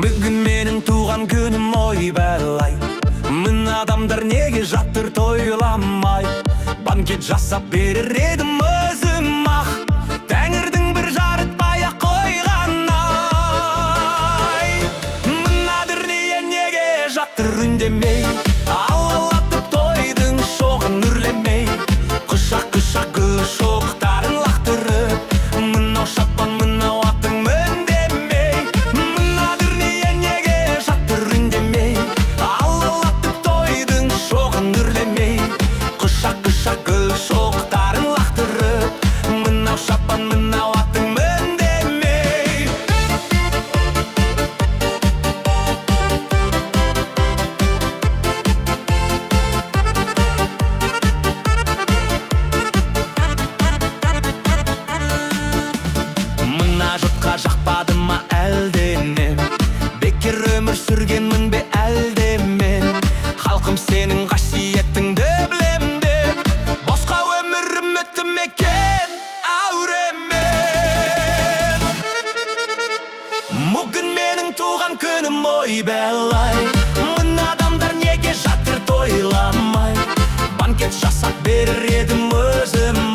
Бүгін менің туған күнім, ойбай, мың адамдар неге жатыр тойламай? Банкет жасап берер едім өзім ақ, тәңірдің бір жарытпай-ақ қойған-ай. Мынадыр неге жатыр үндемей, алалатып тойдың шоғын үрлемей, құшақ-құшақ гүл шоқтарын лақтырып, мынау шапан мынау аттың міндемей. Мынадыр неге жатыр үндемей, алалатып тойдың шоғын үрлемей, құшақ-құшақ гүл шоқтарын лақтырып, мынау шапан мынау аттың міндемей. Мына жұртқа жақпады ма әлде не? Бекер өмір сүргенмін бе әлде мен? Халқым сенің қасиетіңді білем деп, босқа өмірім өтті ме екен әуремен? Бүгін менің туған күнім, ойбай, мың адамдар неге жатыр тойламай? Банкет жасап берер едім өзім